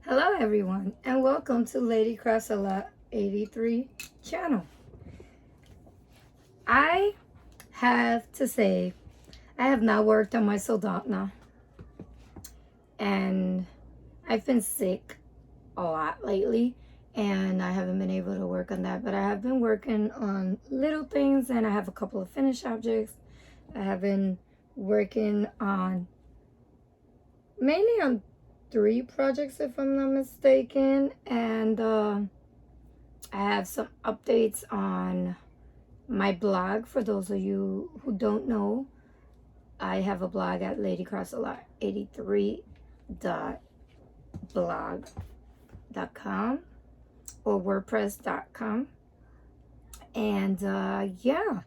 Hello everyone and welcome to Lady Crasala 83 channel. I have to say I have not worked on my Soldotna and I've been sick a lot lately and I haven't been able to work on that, but I have been working on little things and I have a couple of finished objects. I have been working on mainly on 3 projects if I'm not mistaken, and I have some updates on my blog. For those of you who don't know, I have a blog at ladycrossalot83.blog.com or wordpress.com. And yeah,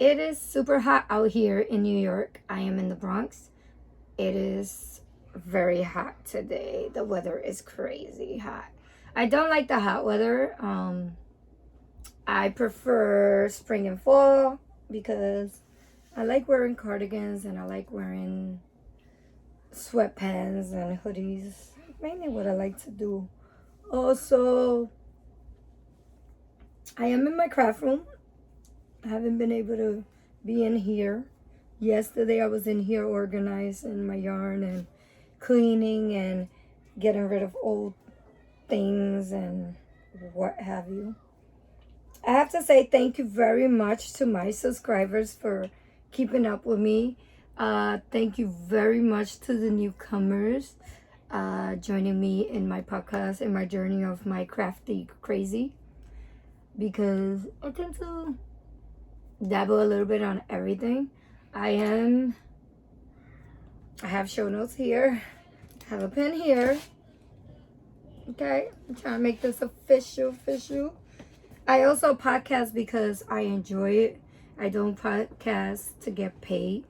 it is super hot out here in New York. I am in the Bronx. It is very hot today. The weather is crazy hot. I don't like the hot weather. I prefer spring and fall because I like wearing cardigans and I like wearing sweatpants and hoodies. Mainly what I like to do. Also, I am in my craft room. I haven't been able to be in here. Yesterday I was in here organizing my yarn and cleaning and getting rid of old things and what have you. I have to say thank you very much to my subscribers for keeping up with me. Thank you very much to the newcomers joining me in my podcast, in my journey of my crafty crazy, because I tend to dabble a little bit on everything. I have show notes here. I have a pen here. Okay, I'm trying to make this official. I also podcast because I enjoy it. I don't podcast to get paid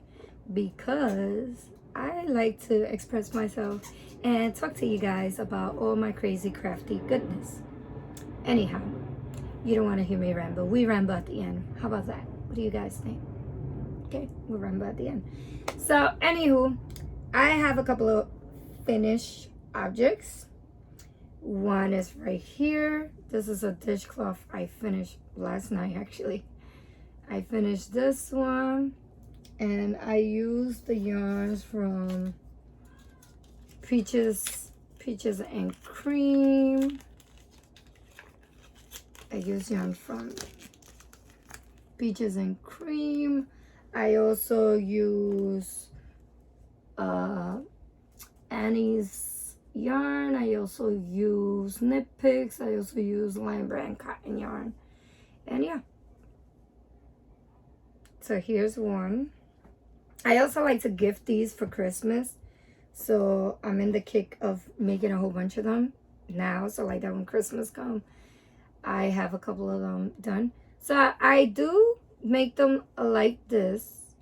because I like to express myself and talk to you guys about all my crazy crafty goodness. Anyhow, you don't want to hear me ramble. We ramble at the end. How about that? What do you guys think? Okay, we'll ramble at the end. So, anywho, I have a couple of finished objects. One is right here. This is a dishcloth I finished last night, actually. I finished this one, and I used the yarns from Peaches and Cream. I used yarn from Peaches and Cream. I also use Annie's yarn. I also use Knit Picks. I also use Lion Brand cotton yarn. And yeah. So here's one. I also like to gift these for Christmas. So I'm in the kick of making a whole bunch of them now. So like that when Christmas comes, I have a couple of them done. So I do make them like this.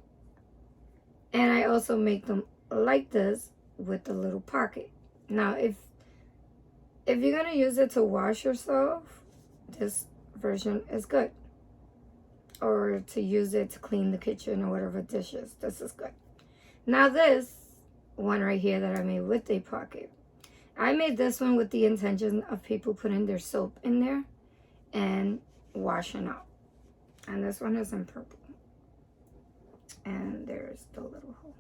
And I also make them like this with a little pocket. Now, if you're going to use it to wash yourself, this version is good. Or to use it to clean the kitchen or whatever dishes, this is good. Now this one right here that I made with a pocket, I made this one with the intention of people putting their soap in there and washing out. And this one is in purple. And there's the little hole.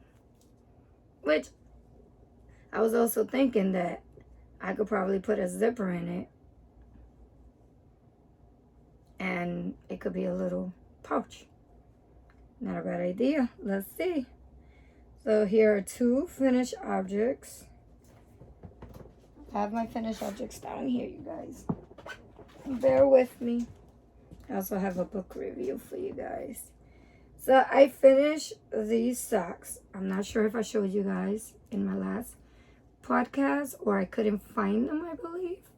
Which I was also thinking that I could probably put a zipper in it. And it could be a little pouch. Not a bad idea. Let's see. So here are 2 finished objects. I have my finished objects down here, you guys. Bear with me. I also have a book review for you guys. So I finished these socks. I'm not sure if I showed you guys in my last podcast or I couldn't find them, I believe.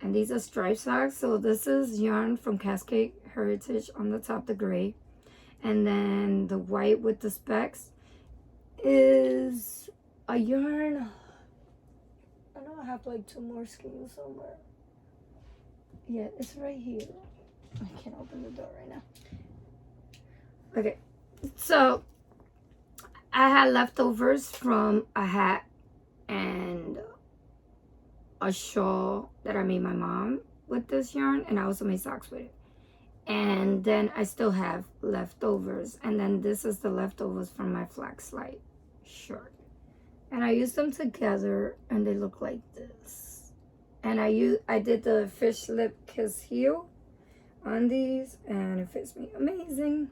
And these are striped socks. So this is yarn from Cascade Heritage on the top, the gray. And then the white with the specks is a yarn. I know I have like 2 more skeins somewhere. Yeah, it's right here. I can't open the door right now. Okay, so I had leftovers from a hat and a shawl that I made my mom with this yarn, and I also made socks with it. And then I still have leftovers, and then this is the leftovers from my Flaxlight shirt, and I used them together and they look like this. And I did the fish lip kiss heel on these, and it fits me amazing.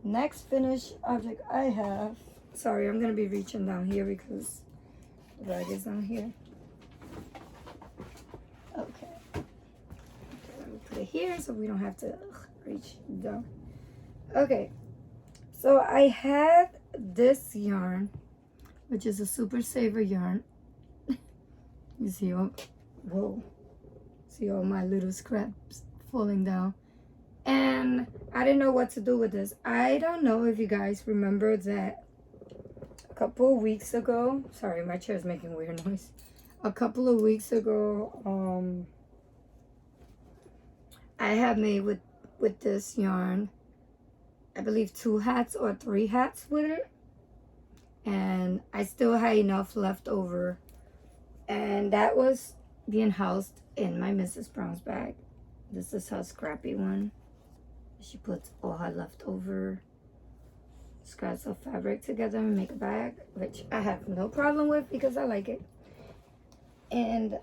Next finished object I have, sorry, I'm gonna be reaching down here because the bag is down here. Okay, let me put it here so we don't have to reach down. Okay, so I had this yarn, which is a Super Saver yarn. You see all, whoa, see all my little scraps falling down. And I didn't know what to do with this. I don't know if you guys remember that a couple of weeks ago, sorry, my chair is making weird noise. A couple of weeks ago, I had made with this yarn, I believe 2 hats or 3 hats with it. And I still had enough left over. And that was being housed in my Mrs. Brown's bag. This is her scrappy one. She puts all her leftover scraps of fabric together and make a bag, which I have no problem with because I like it. And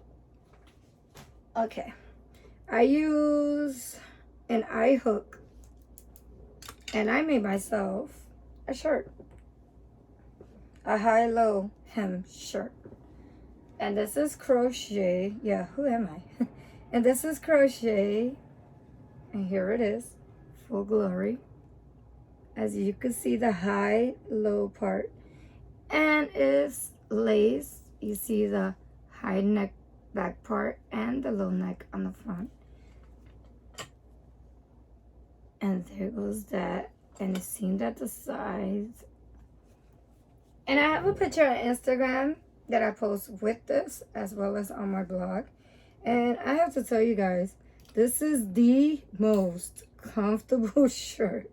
okay, I use an eye hook, and I made myself a shirt, a high-low hem shirt. And this is crochet. Yeah, who am I? And this is crochet, and here it is, full glory. As you can see, the high low part, and it's lace. You see the high neck back part and the low neck on the front, and there goes that, and it's seamed at the sides. And I have a picture on Instagram that I post with this as well as on my blog. And I have to tell you guys, this is the most comfortable shirt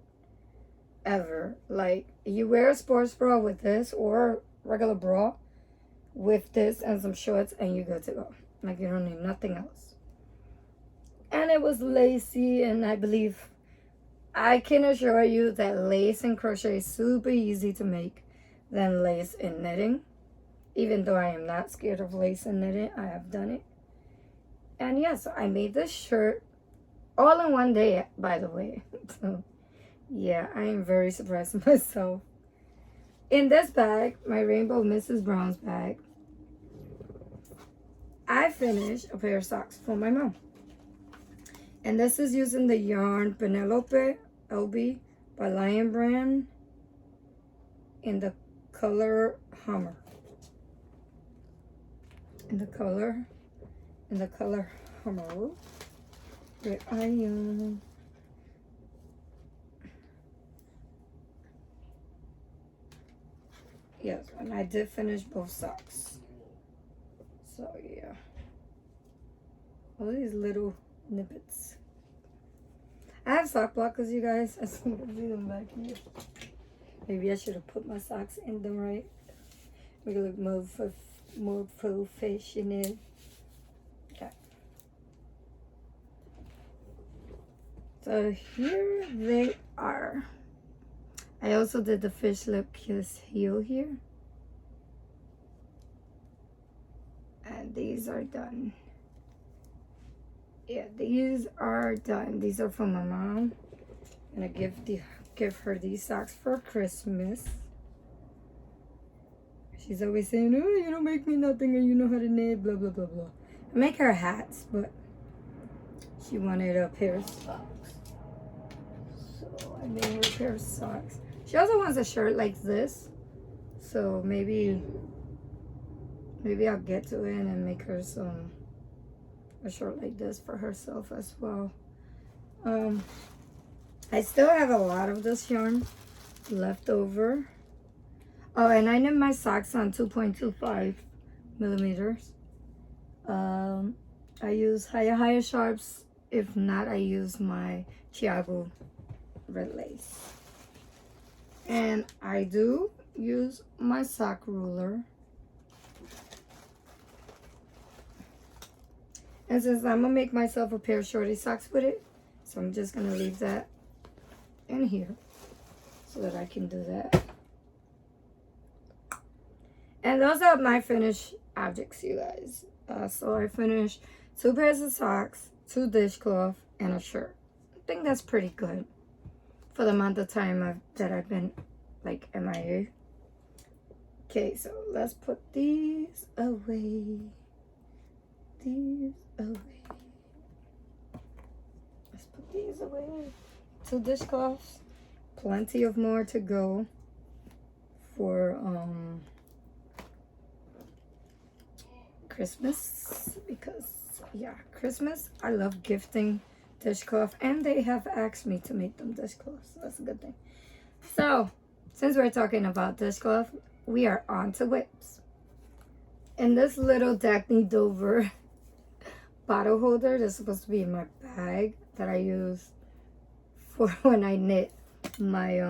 ever. Like, you wear a sports bra with this or regular bra with this and some shorts and you're good to go. Like, you don't need nothing else. And it was lacy, and I believe, I can assure you that lace and crochet is super easy to make than lace and knitting. Even though I am not scared of lace and knitting, I have done it. And yeah, so I made this shirt all in one day, by the way. So yeah, I am very surprised with myself. In this bag, my Rainbow Mrs. Brown's bag, I finished a pair of socks for my mom. And this is using the yarn Penelope LB by Lion Brand in the color Hummer. In the color Hummer. Where I am. Yes, and I did finish both socks. So yeah. All these little nippets. I have sock blockers, you guys. I see them back here. Maybe I should have put my socks in them right. Make it look more professional. Okay. So here they are. I also did the fish lip kiss heel here. And these are done. Yeah, these are done. These are from my mom. I'm gonna give her these socks for Christmas. She's always saying, oh, you don't make me nothing and you know how to knit, blah, blah, blah, blah. I make her hats, but she wanted a pair of socks. So I made her a pair of socks. She also wants a shirt like this. So maybe I'll get to it and make her a shirt like this for herself as well. I still have a lot of this yarn left over. Oh, and I knit my socks on 2.25 millimeters. I use higher sharps. If not, I use my Chiago red lace. And I do use my sock ruler And since I'm gonna make myself a pair of shorty socks with it, so I'm just gonna leave that in here so that I can do that. And those are my finished objects, you guys. So I finished 2 pairs of socks, 2 dishcloth, and a shirt. I think that's pretty good for the amount of time that I've been like MIA. Okay, so let's put these away. These away. Let's put these away. 2 dishcloths. Plenty of more to go for Christmas, because yeah, Christmas, I love gifting dishcloth, and they have asked me to make them dishcloths, so that's a good thing. So since we're talking about dishcloth, we are on to whips. And this little Dagny Dover bottle holder, that's supposed to be in my bag that I use for when I knit my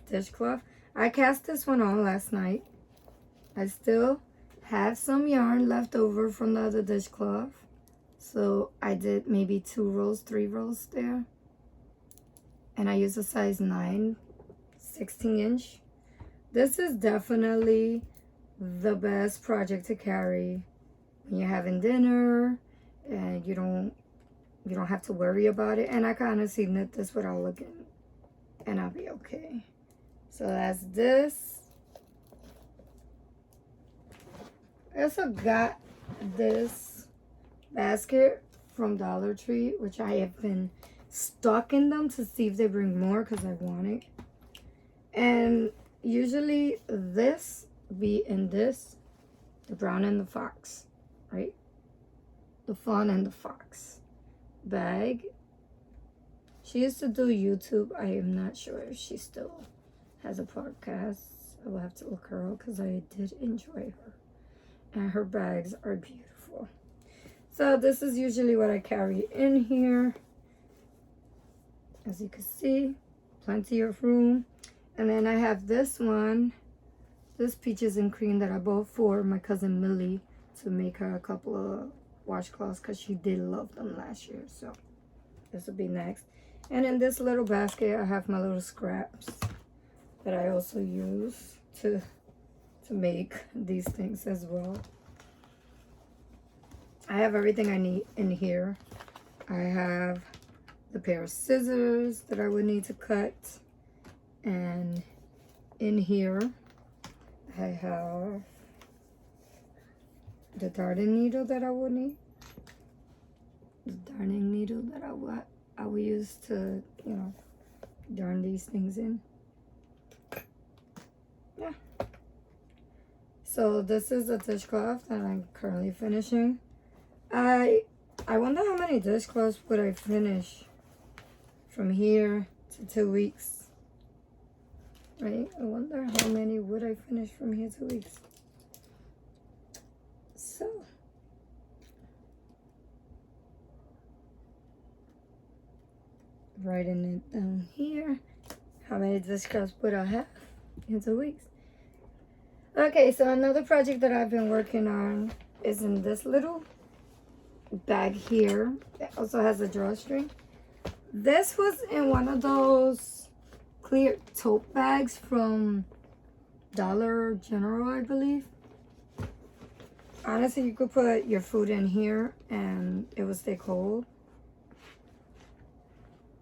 dishcloth. I cast this one on last night. I still have some yarn left over from the other dishcloth, so I did maybe 2 rows, 3 rows there, and I used a size 9 16-inch. This is definitely the best project to carry when you're having dinner and you don't have to worry about it. And I can honestly knit this without looking, and I'll be okay. So that's this. I also got this basket from Dollar Tree, which I have been stocking them to see if they bring more because I want it. And usually this be in this, the brown and the fox, right? The fawn and the fox bag. She used to do YouTube. I am not sure if she still has a podcast. I will have to look her up because I did enjoy her. And her bags are beautiful. So this is usually what I carry in here. As you can see, plenty of room. And then I have this one, this peaches and cream that I bought for my cousin Millie to make her a couple of washcloths because she did love them last year. So this will be next. And in this little basket, I have my little scraps that I also use to make these things as well. I have everything I need in here. I have the pair of scissors that I would need to cut, and in here I have the darning needle that I would need, the darning needle that I would use to, you know, darn these things in. Yeah. So this is a dishcloth that I'm currently finishing. I wonder how many dishcloths would I finish from here to 2 weeks. Right? I wonder how many would I finish from here to 2 weeks. So writing it down here. How many dishcloths would I have in 2 weeks? Okay, so another project that I've been working on is in this little bag here. It also has a drawstring. This was in one of those clear tote bags from Dollar General, I believe. Honestly, you could put your food in here and it would stay cold.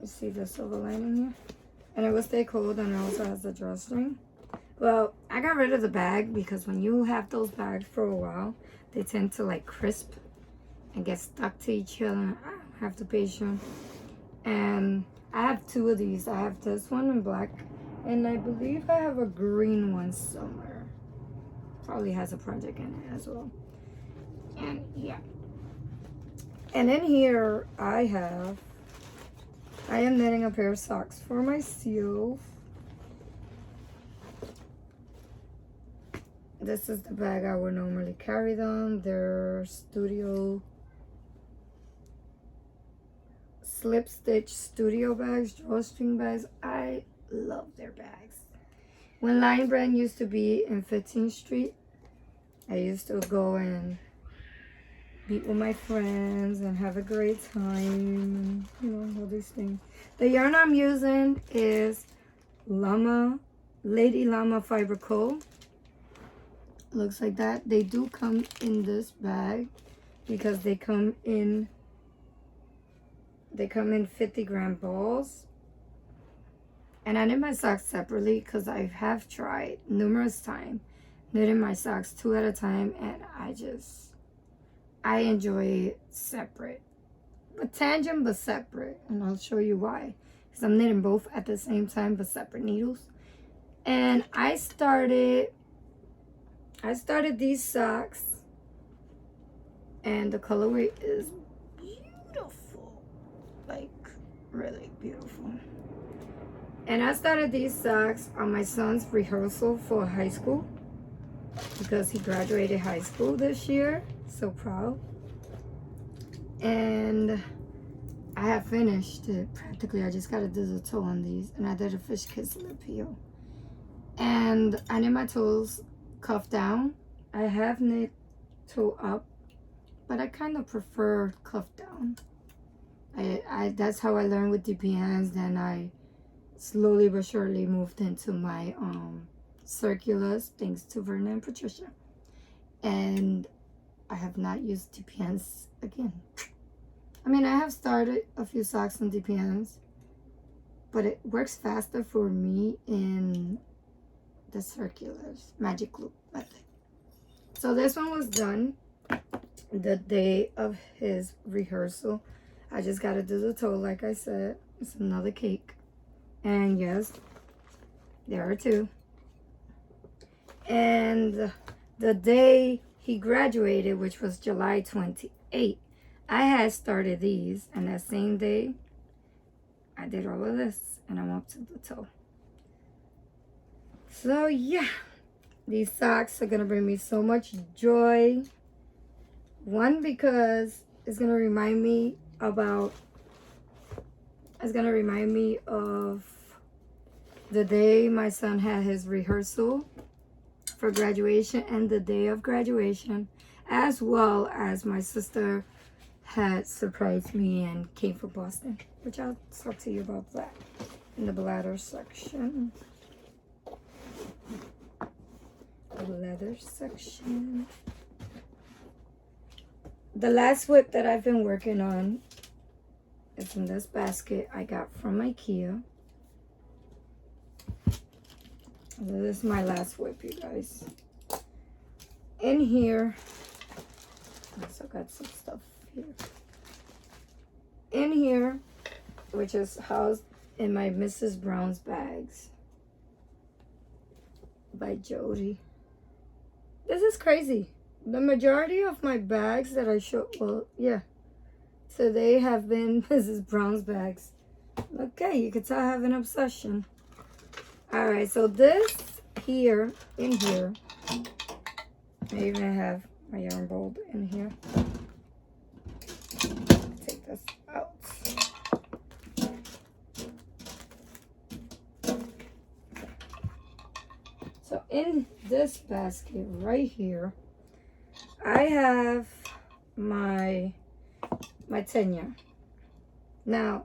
You see the silver lining here? And it will stay cold, and it also has the drawstring. Well, I got rid of the bag because when you have those bags for a while, they tend to like crisp and get stuck to each other. I don't have the patience. And I have 2 of these. I have this one in black, and I believe I have a green one somewhere. Probably has a project in it as well. And yeah. And in here I am knitting a pair of socks for myself. This is the bag I would normally carry them. They're Studio slip stitch studio bags, drawstring bags. I love their bags. When Lion Brand used to be in 15th Street, I used to go and meet with my friends and have a great time, and all these things. The yarn I'm using is Lady Llama Fiber Co. Looks like that. They do come in this bag because they come in 50-gram balls. And I knit my socks separately because I have tried numerous times knitting my socks 2 at a time, and I enjoy it separate. But tangent, but separate. And I'll show you why. Because I'm knitting both at the same time, but separate needles. And I started these socks, and the colorway is beautiful. Like, really beautiful. And I started these socks on my son's rehearsal for high school, because he graduated high school this year. So proud. And I have finished it practically. I just got to do the toe on these, and I did a fish kiss lip heel. And I knit my toes cuff down. I have knit toe up, but I kind of prefer cuff down. That's how I learned with DPNs. Then I slowly but surely moved into my circulars, thanks to Verna and Patricia. And I have not used DPNs again. I mean, I have started a few socks on DPNs, but it works faster for me in the circulars, magic loop method. So this one was done the day of his rehearsal. I just got to do the toe, like I said. It's another cake. And yes, there are 2. And the day he graduated, which was July 28th, I had started these, and that same day I did all of this, and I'm up to the toe. So yeah, these socks are gonna bring me so much joy. One, because it's gonna remind me of the day my son had his rehearsal for graduation, and the day of graduation, as well as my sister had surprised me and came from Boston, which I'll talk to you about that in the bladder section. The leather section. The last whip that I've been working on is in this basket I got from IKEA. This is my last whip, you guys. In here, I also got some stuff here. In here, which is housed in my Mrs. Brown's bags by Jody. This is crazy. The majority of my bags that I show, well, yeah. So they have been Mrs. Brown's bags. Okay, you can tell I have an obsession. All right, so this here, in here, I even have my yarn bulb in here. Take this out. So in this basket right here, I have my tenure. Now,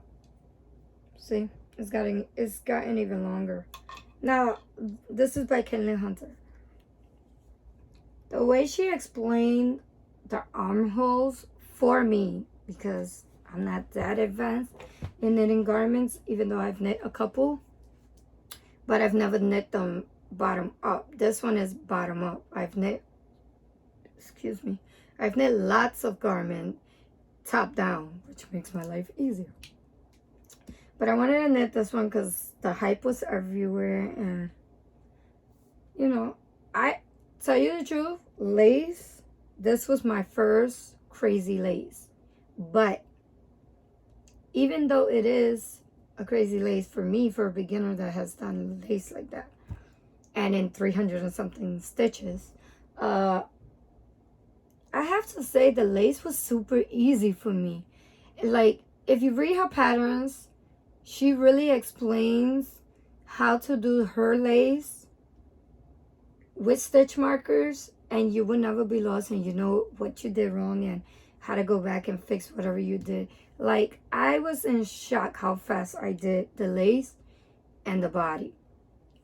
see, it's gotten even longer. Now, this is by Kenley Hunter. The way she explained the armholes for me, because I'm not that advanced in knitting garments, even though I've knit a couple, but I've never knit them bottom up. This one is bottom up. I've knit lots of garment top down, which makes my life easier. But I wanted to knit this one because the hype was everywhere, and I tell you the truth, lace, this was my first crazy lace. But even though it is a crazy lace for me, for a beginner that has done lace like that, and in 300 and something stitches, I have to say the lace was super easy for me. Like, if you read her patterns, she really explains how to do her lace with stitch markers, and you will never be lost, and you know what you did wrong, and how to go back and fix whatever you did. Like, I was in shock how fast I did the lace and the body.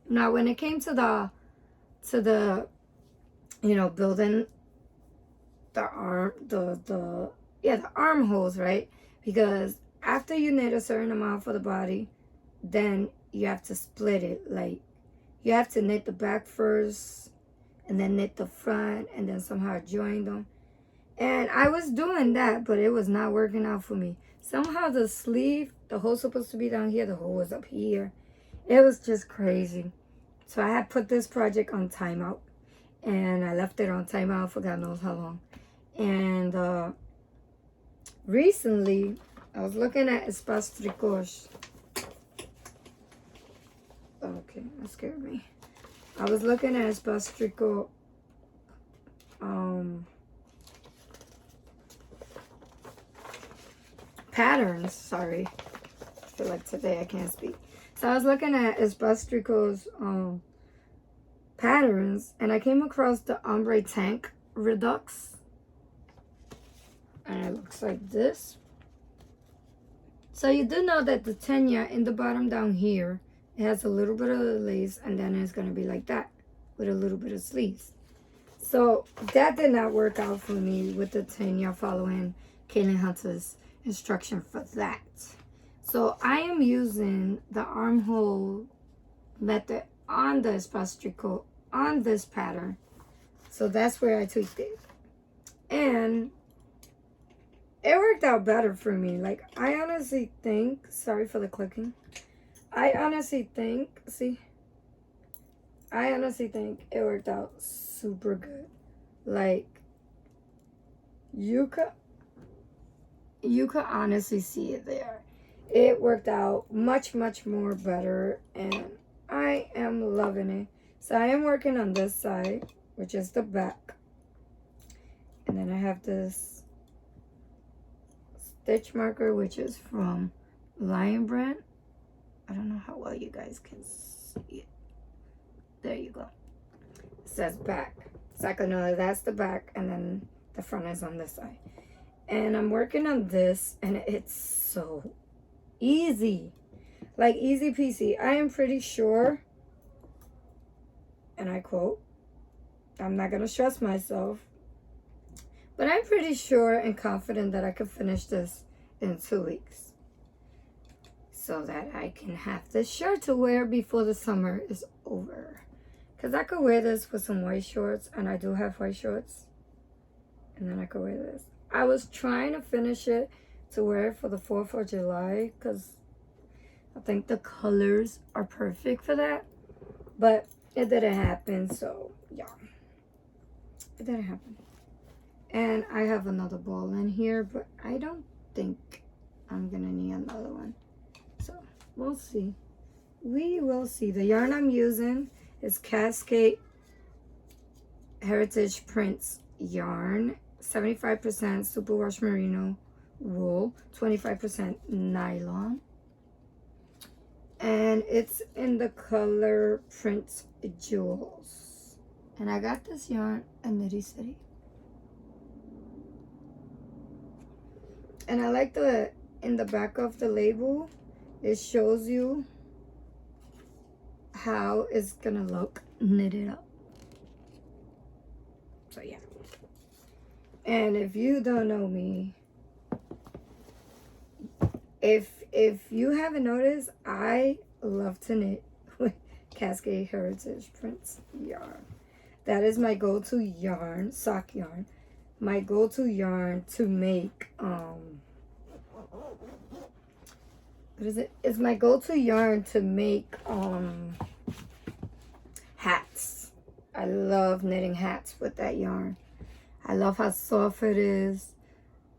Now, when it came to the you know, building the arm, the armholes, right? Because after you knit a certain amount for the body, then you have to split it. Like, you have to knit the back first, and then knit the front, and then somehow join them. And I was doing that, but it was not working out for me. Somehow the sleeve, the hole's supposed to be down here, the hole was up here. It was just crazy. So I had put this project on timeout. And I left it on timeout for God knows how long. And recently, I was looking at Espace Tricot. Okay, that scared me. I was looking at Espace Tricot patterns. Sorry, I feel like today I can't speak. So I was looking at Espace Tricot's patterns, and I came across the ombre tank redux, and it looks like this. So you do know that the tenya in the bottom down here, it has a little bit of lace, and then it's going to be like that with a little bit of sleeves. So that did not work out for me with the tenya, following Kaylin Hunter's instruction for that. So I am using the armhole method on the Espace Tricot on this pattern. So that's where I tweaked it. And it worked out better for me. Like, I honestly think, sorry for the clicking. I honestly think it worked out super good. Like, you could honestly see it there. It worked out much, much more better, and I am loving it. So I am working on this side, which is the back. And then I have this stitch marker, which is from Lion Brand. I don't know how well you guys can see it. There you go. It says back. So I can know that that's the back, and then the front is on this side. And I'm working on this, and it's so easy. Like, easy peasy. I am pretty sure, and I quote, I'm not going to stress myself, but I'm pretty sure and confident that I could finish this in 2 weeks, so that I can have this shirt to wear before the summer is over. Because I could wear this with some white shorts, and I do have white shorts. And then I could wear this. I was trying to finish it to wear it for the 4th of July, because I think the colors are perfect for that. But it didn't happen, so yeah. It didn't happen. And I have another ball in here, but I don't think I'm gonna need another one. So we'll see. We will see. The yarn I'm using is Cascade Heritage Prints yarn. 75% superwash merino wool, 25% nylon. And it's in the color Prince Jewels. And I got this yarn at Knitty City. And I like in the back of the label, it shows you how it's gonna look knitted up. So yeah. And if you don't know me, if you haven't noticed, I love to knit with Cascade Heritage Prints yarn. That is my go-to yarn, sock yarn. My go-to yarn to make what is it? It's my go-to yarn to make hats. I love knitting hats with that yarn. I love how soft it is,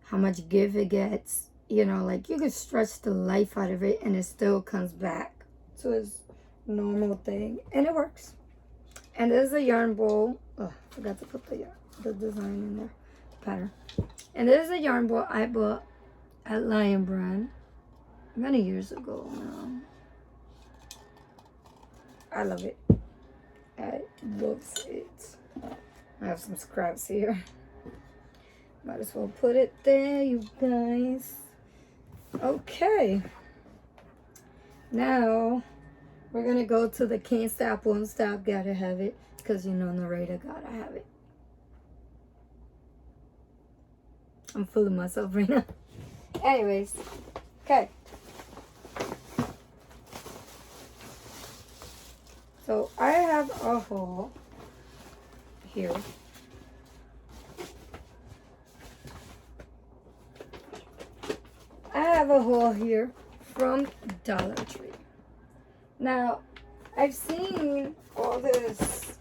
how much give it gets. You know, like, you can stretch the life out of it and it still comes back to its normal thing. And it works. And there's a yarn bowl. Oh, I forgot to put the design in there. Pattern. And there's a yarn bowl I bought at Lion Brand many years ago now. I love it. I love it. I have some scraps here. Might as well put it there, you guys. Okay. Now, we're going to go to the can't stop, won't stop, gotta have it. Because you know, narrator, gotta have it. I'm fooling myself right now. Anyways. Okay. So, I have a haul here. I have a haul here from Dollar Tree. Now, I've seen all this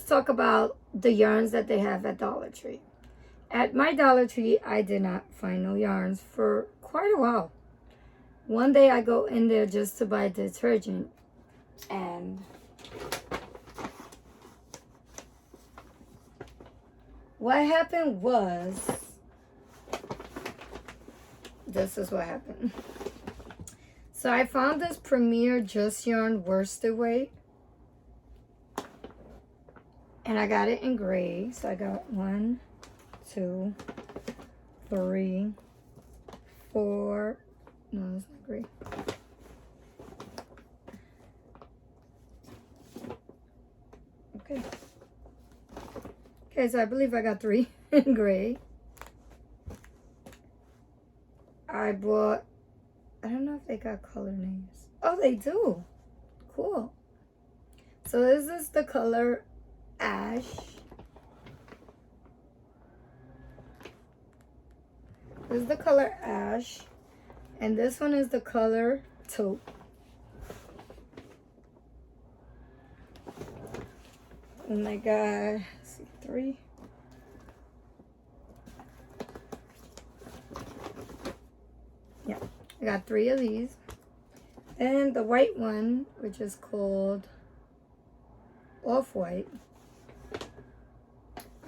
talk about the yarns that they have at Dollar Tree. At my Dollar Tree, I did not find no yarns for quite a while. One day I go in there just to buy detergent, and what happened was, this is what happened. So I found this Premier Just Yarn worsted weight, and I got it in gray. So I got 1, 2, 3, 4. No, it's not gray. Okay, so I believe I got 3 in gray. I bought, I don't know if they got color names. Oh, they do. Cool. So this is the color Ash. This is the color Ash. And this one is the color Taupe. And I got, let's see, 3. Yeah, I got 3 of these. And the white one, which is called Off-White,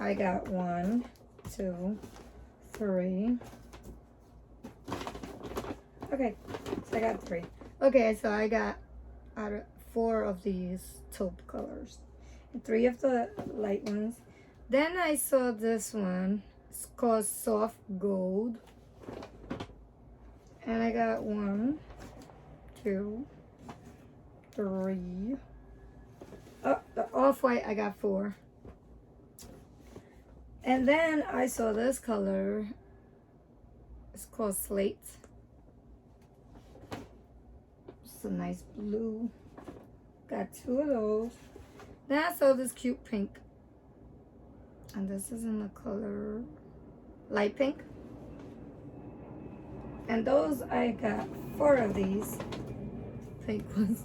I got 1, 2, 3. Okay, so I got 3. Okay, so I got out of 4 of these taupe colors. 3 of the light ones. Then I saw this one. It's called Soft Gold. And I got 1, 2, 3. Oh, the Off-White I got 4. And then I saw this color. It's called Slate. It's a nice blue. Got 2 of those. Then I saw this cute pink. And this is in the color light pink. And those, I got 4 of these pink ones.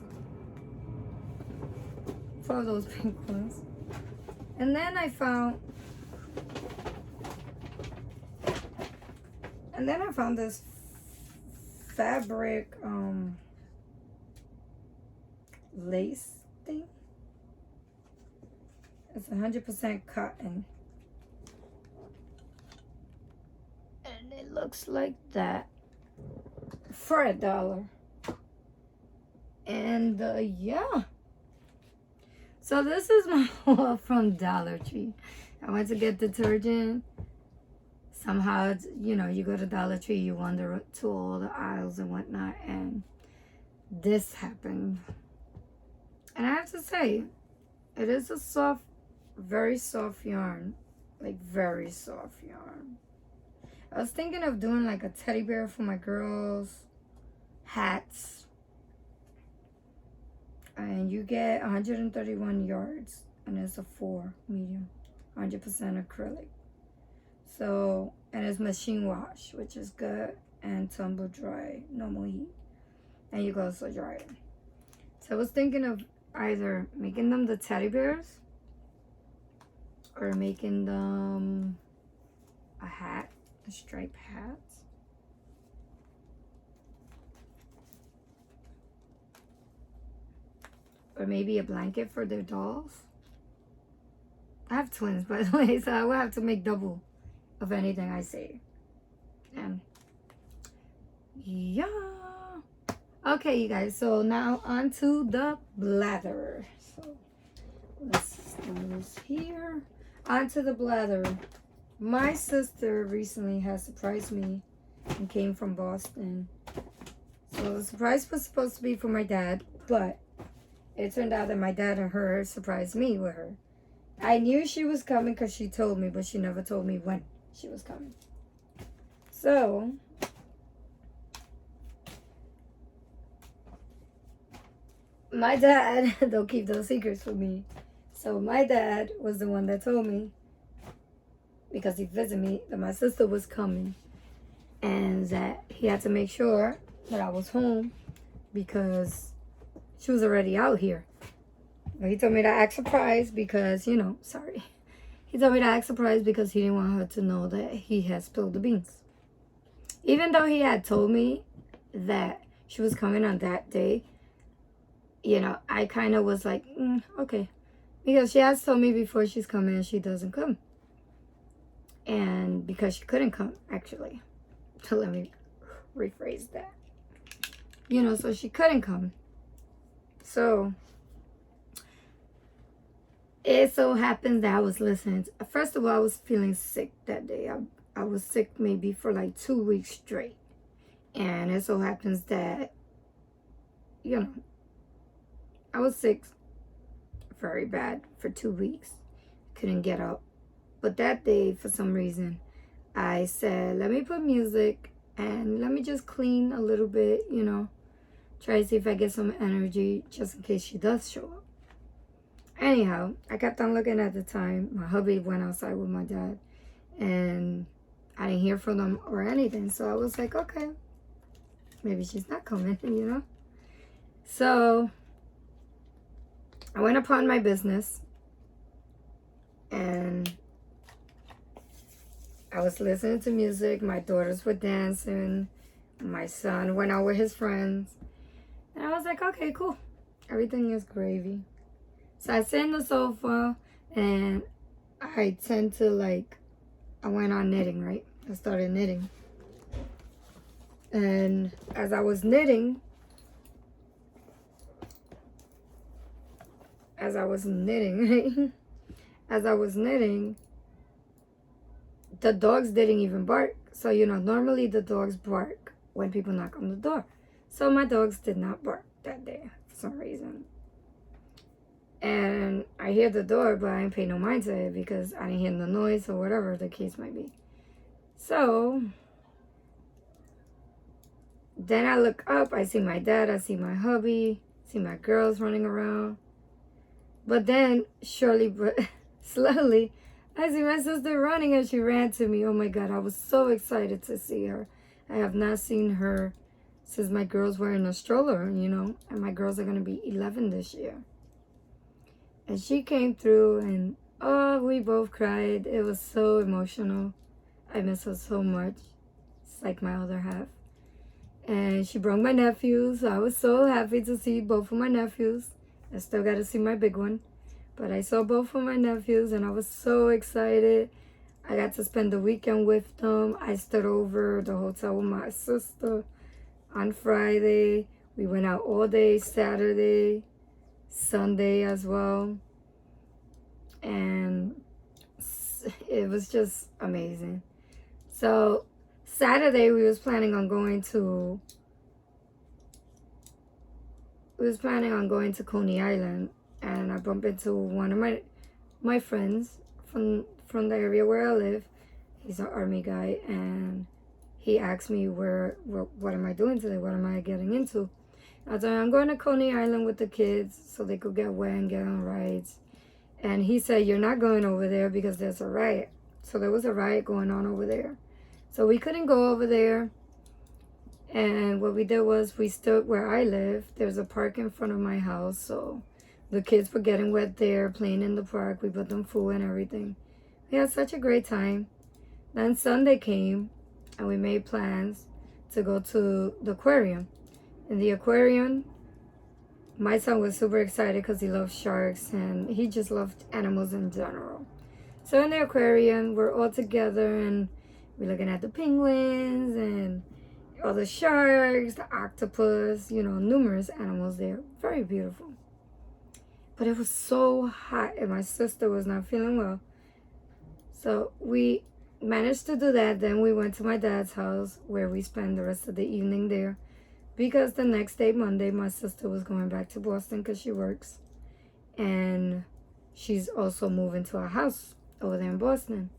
4 of those pink ones. And then I found this fabric lace thing. It's 100% cotton. And it looks like that for $1. And yeah. So this is my haul from Dollar Tree. I went to get detergent. Somehow, it's, you know, you go to Dollar Tree, you wander to all the aisles and whatnot, and this happened. And I have to say, it is a soft, very soft yarn. Like, very soft yarn. I was thinking of doing like a teddy bear for my girls, hats. And you get 131 yards, and it's a 4 medium, 100% acrylic. So, and it's machine wash, which is good, and tumble dry, normal heat. And you can also dry it. So I was thinking of either making them the teddy bears or making them a hat, a striped hat. Or maybe a blanket for their dolls. I have twins, by the way, so I will have to make double of anything I say. And yeah. Okay, you guys, so now on to the blather. So let's do this here. On to the blather. My sister recently has surprised me and came from Boston. So the surprise was supposed to be for my dad, but it turned out that my dad and her surprised me with her. I knew she was coming because she told me, but she never told me when she was coming. So my dad, don't keep those secrets from me. So my dad was the one that told me, because he visited me, that my sister was coming and that he had to make sure that I was home because she was already out here. But he told me to act surprised because, you know, sorry. He told me to act surprised because he didn't want her to know that he had spilled the beans. Even though he had told me that she was coming on that day, you know, I kind of was like, okay. Because she has told me before she's coming and she doesn't come. And because she couldn't come, actually. So let me rephrase that. You know, so she couldn't come. So it so happens that I was listening. First of all, I was feeling sick that day. I was sick maybe for like 2 weeks straight. And it so happens that, you know, I was sick very bad for 2 weeks. Couldn't get up. But that day, for some reason, I said, let me put music and let me just clean a little bit, you know. Try to see if I get some energy just in case she does show up. Anyhow, I kept on looking at the time. My hubby went outside with my dad and I didn't hear from them or anything. So I was like, okay, maybe she's not coming, you know. So I went upon my business and I was listening to music. My daughters were dancing. My son went out with his friends. And I was like, okay, cool. Everything is gravy. So I sat in the sofa and I tend to I went on knitting, right? I started knitting. And as I was knitting, the dogs didn't even bark. So, you know, normally the dogs bark when people knock on the door. So my dogs did not bark that day for some reason. And I hear the door, but I didn't pay no mind to it because I didn't hear the noise or whatever the case might be. So then I look up, I see my dad, I see my hubby, see my girls running around. But then, surely but slowly, I see my sister running and she ran to me. Oh my God, I was so excited to see her. I have not seen her since my girls were in a stroller, you know, and my girls are going to be 11 this year. And she came through and, oh, we both cried. It was so emotional. I miss her so much. It's like my other half. And she brought my nephews. I was so happy to see both of my nephews. I still got to see my big one. But I saw both of my nephews and I was so excited. I got to spend the weekend with them. I stayed over the hotel with my sister on Friday. We went out all day Saturday, Sunday as well. And it was just amazing. So Saturday we was planning on going to Coney Island, and I bumped into one of my friends from the area where I live. He's an army guy, and he asked me what am I doing today? What am I getting into? I told him I'm going to Coney Island with the kids so they could get wet and get on rides. And he said, you're not going over there because there's a riot. So there was a riot going on over there. So we couldn't go over there. And what we did was we stood where I live. There's a park in front of my house. So the kids were getting wet there, playing in the park. We put them food and everything. We had such a great time. Then Sunday came and we made plans to go to the aquarium. In the aquarium, my son was super excited because he loves sharks and he just loved animals in general. So in the aquarium, we're all together and we're looking at the penguins and all the sharks, the octopus, you know, numerous animals there. Very beautiful. But it was so hot and my sister was not feeling well. So we managed to do that. Then we went to my dad's house where we spent the rest of the evening there. Because the next day, Monday, my sister was going back to Boston because she works. And she's also moving to a house over there in Boston.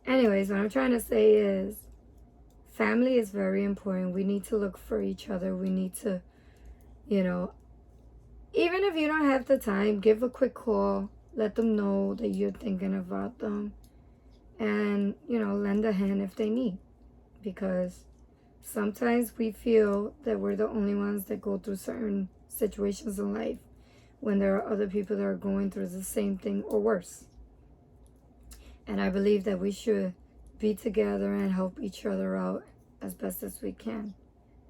Anyways, what I'm trying to say is family is very important. We need to look for each other. We need to, you know, even if you don't have the time, give a quick call. Let them know that you're thinking about them. And, lend a hand if they need. Because sometimes we feel that we're the only ones that go through certain situations in life when there are other people that are going through the same thing or worse. And I believe that we should be together and help each other out as best as we can.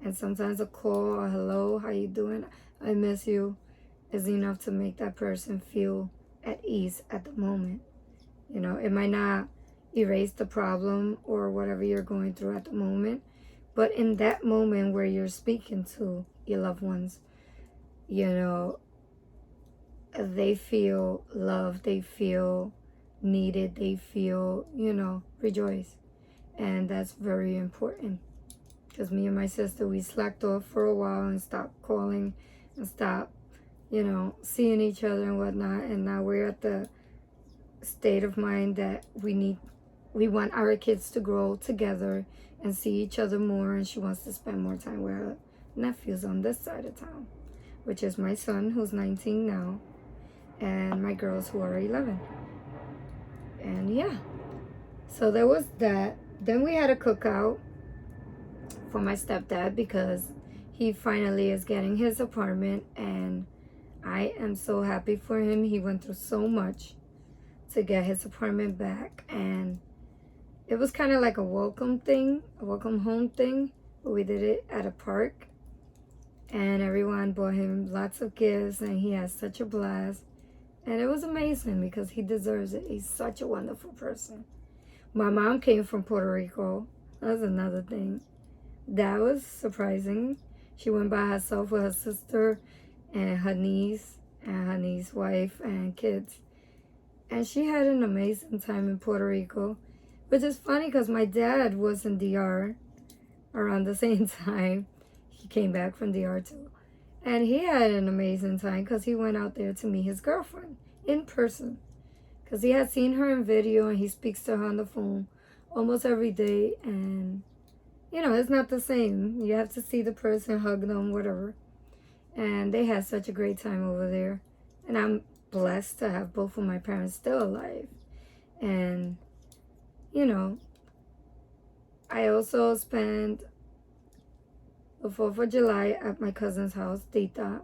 And sometimes a call, a hello, how you doing? I miss you, is enough to make that person feel at ease at the moment. It might not erase the problem or whatever you're going through at the moment, but in that moment where you're speaking to your loved ones, they feel loved, they feel needed, they feel, rejoice. And that's very important. Because me and my sister, we slacked off for a while and stopped calling and stopped, seeing each other and whatnot. And now we're at the state of mind that we want our kids to grow together and see each other more. And she wants to spend more time with her nephews on this side of town, which is my son, who's 19 now, and my girls, who are 11. And yeah, so there was that. Then we had a cookout for my stepdad because he finally is getting his apartment, and I am so happy for him. He went through so much to get his apartment back, and it was kind of like a welcome home thing, but we did it at a park, and everyone bought him lots of gifts, and he had such a blast. And it was amazing because he deserves it. He's such a wonderful person. My mom came from Puerto Rico. That's another thing. That was surprising. She went by herself with her sister and her niece wife and kids. And she had an amazing time in Puerto Rico. Which is funny because my dad was in DR around the same time. He came back from DR too. And he had an amazing time because he went out there to meet his girlfriend in person. Because he had seen her in video and he speaks to her on the phone almost every day. And, it's not the same. You have to see the person, hug them, whatever. And they had such a great time over there. And I'm blessed to have both of my parents still alive. And, I also spent the 4th of July at my cousin's house, Tita.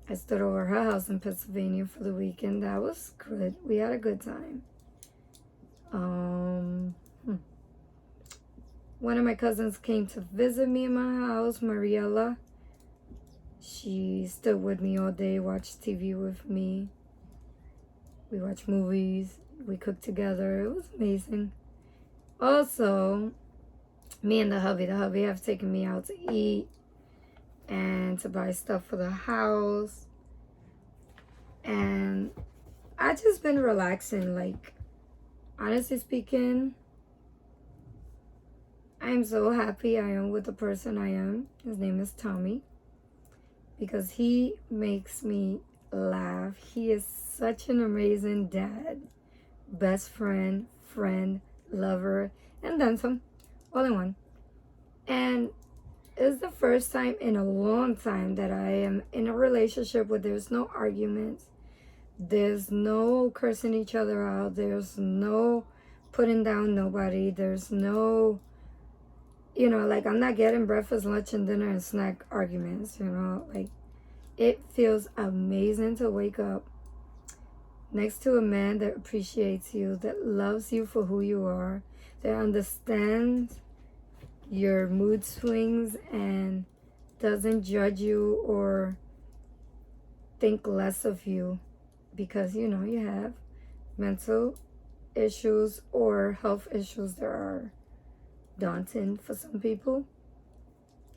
I stood over her house in Pennsylvania for the weekend. That was good. We had a good time. One of my cousins came to visit me in my house, Mariella. She stood with me all day, watched TV with me. We watched movies. We cooked together. It was amazing. Also, me and the hubby have taken me out to eat and to buy stuff for the house. And I just been relaxing. Like, honestly speaking, I am so happy I am with the person I am. His name is Tommy. Because he makes me laugh. He is such an amazing dad, best friend, lover, and then some, all in one. And it's the first time in a long time that I am in a relationship where there's no arguments, there's no cursing each other out, there's no putting down nobody, there's no, like I'm not getting breakfast, lunch, and dinner and snack arguments, like it feels amazing to wake up next to a man that appreciates you, that loves you for who you are, that understands your mood swings and doesn't judge you or think less of you because, you have mental issues or health issues that are daunting for some people.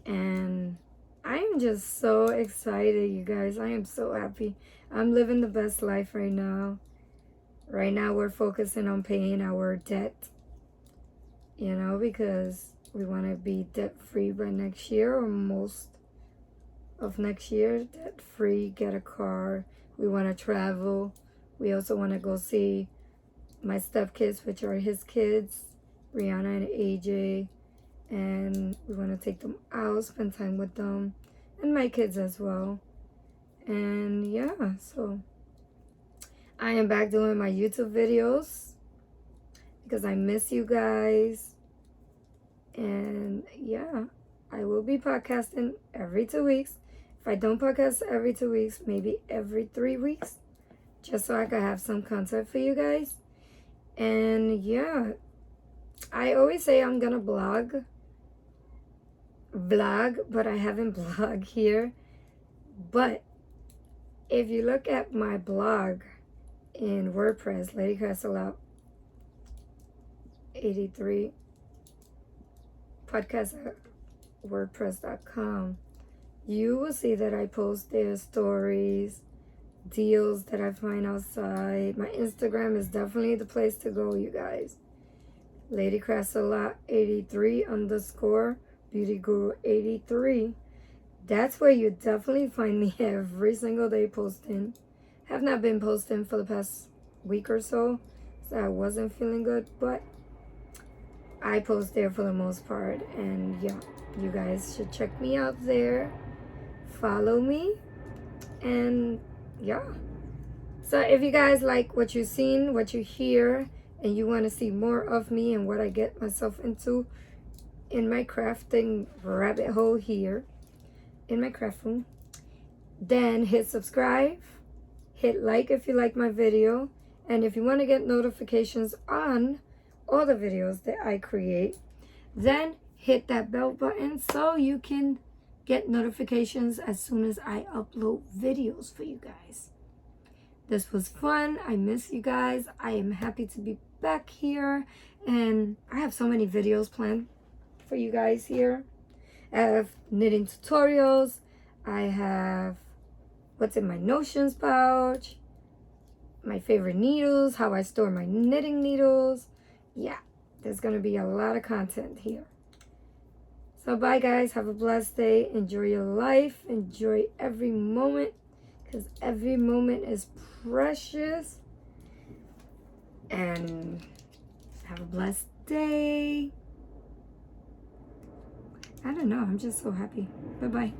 And I am just so excited, you guys. I am so happy. I'm living the best life right now. Right now we're focusing on paying our debt, you know, because we want to be debt free by next year, or most of next year, debt free, get a car. We want to travel. We also want to go see my stepkids, which are his kids, Rihanna and AJ, and we want to take them out, spend time with them, and my kids as well. And yeah, so I am back doing my YouTube videos because I miss you guys. And yeah, I will be podcasting every 2 weeks. If I don't podcast every 2 weeks, maybe every 3 weeks, just so I can have some content for you guys. And yeah, I always say I'm gonna vlog, but I haven't vlogged here. But if you look at my blog in WordPress, Lady Crassalot 83 podcast at wordpress.com, you will see that I post their stories, deals that I find outside. My Instagram is definitely the place to go, you guys. Lady Crassalot 83 _ Beauty Guru 83. That's where you definitely find me every single day posting. Have not been posting for the past week or so, so I wasn't feeling good, but I post there for the most part. And yeah, you guys should check me out there. Follow me. And yeah. So if you guys like what you've seen, what you hear, and you want to see more of me and what I get myself into in my crafting rabbit hole here in my craft room, then hit subscribe, hit like if you like my video, and if you want to get notifications on all the videos that I create, then hit that bell button so you can get notifications as soon as I upload videos for you guys. This was fun. I miss you guys. I am happy to be back here, and I have so many videos planned for you guys here. I have knitting tutorials. I have what's in my notions pouch, my favorite needles, how I store my knitting needles. Yeah, there's gonna be a lot of content here. So bye guys, have a blessed day. Enjoy your life. Enjoy every moment, because every moment is precious. And have a blessed day. I don't know, I'm just so happy. Bye-bye.